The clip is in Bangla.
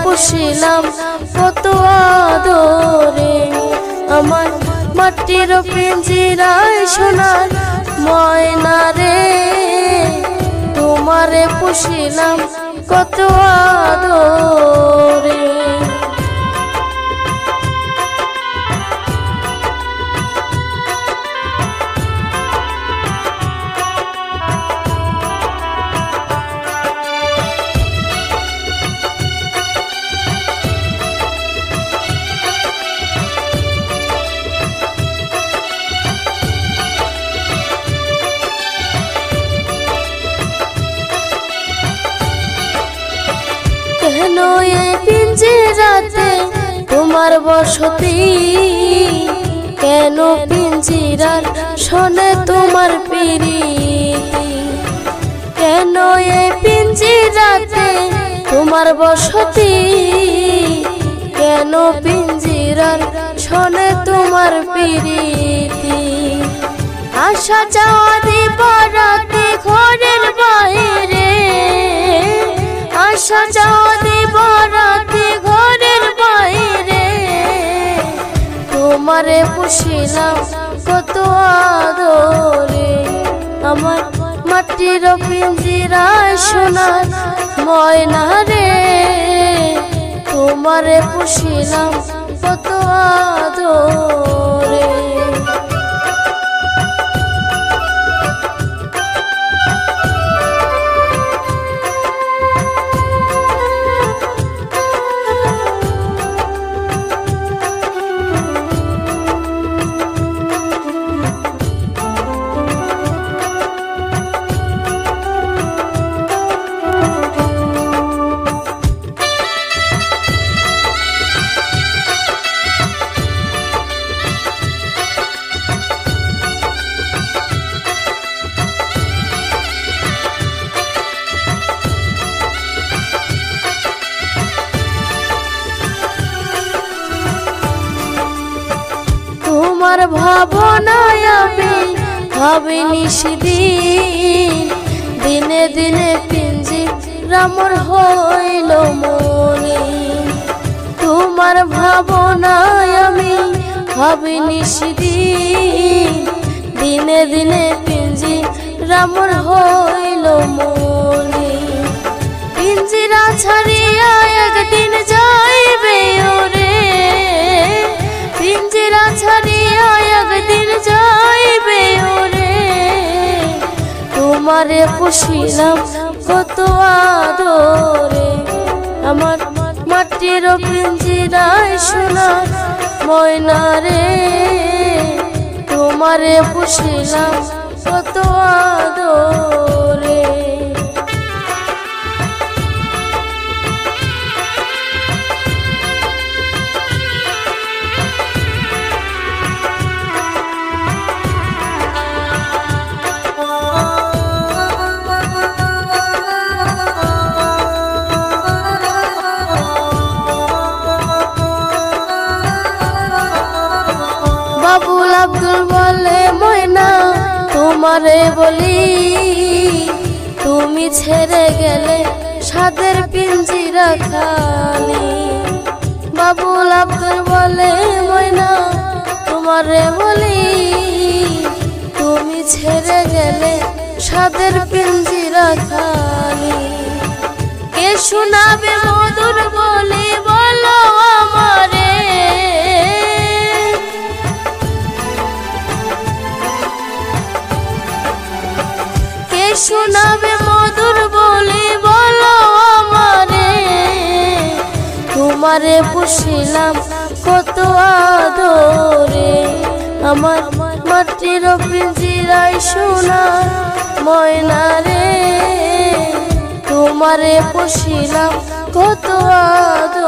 পুষিলাম কত আদরে। আমার মাটির পিঞ্জিরায় সোনার ময়না রে, তোমারে পুষিলাম কত আদরে। কেন এই পিঞ্জিরাতে তোমার বসতি, কেন পিঞ্জিরার শোনে তোমার প্রীতি, কেন এই পিঞ্জিরাতে তোমার বসতি, কেন পিঞ্জিরার শোনে তোমার প্রীতি। আশা যাওয়া দিবারাতে ঘরের বাইরে, আশা যাওয়া দিবারাতে ঘরের বাইরে, তোমারে পুষিলাম কত আদরে। আমার মাটির পিঞ্জিরায় সোনার ময়না রে, তোমারে পুষিলাম কত আদরে। তোমার ভাবনায় আমি ভাবি নিশিদিন, দিনে দিনে পিঞ্জিরা মোর হইল মলিন। তোমার ভাবনায় আমি ভাবি নিশিদিন, দিনে দিনে পিঞ্জিরা মোর হইল মলিন। পিঞ্জিরা ছাড়িয়া একদিন যাইবে ওরে, পিঞ্জিরা ছাড়িয়া একদিন যাইবে ওরে, তোমারে পুষিলাম কত আদরে। আমার মাটির পিঞ্জিরায় সোনার ময়না রে, তোমারে পুষিলাম কত আদরে। বাবুল আব্দুল বলে ময়না তোমারে বলি, তুমি ছেড়ে গেলে সাদের পিঞ্জিরা খালি। বাবুল আব্দুল বলে ময়না তোমারে বলি, তুমি ছেড়ে গেলে সাদের পিঞ্জিরা খালি। কে শোনাবে মধুর বলি বলো আমারে, কে শোনাবে মধুর বলি বলো আমারে। তোমারে পুষিলাম কত আদরে। আমার মাটির পিঞ্জিরায় সোনার ময়না রে, তোমারে পুষিলাম কত আদরে।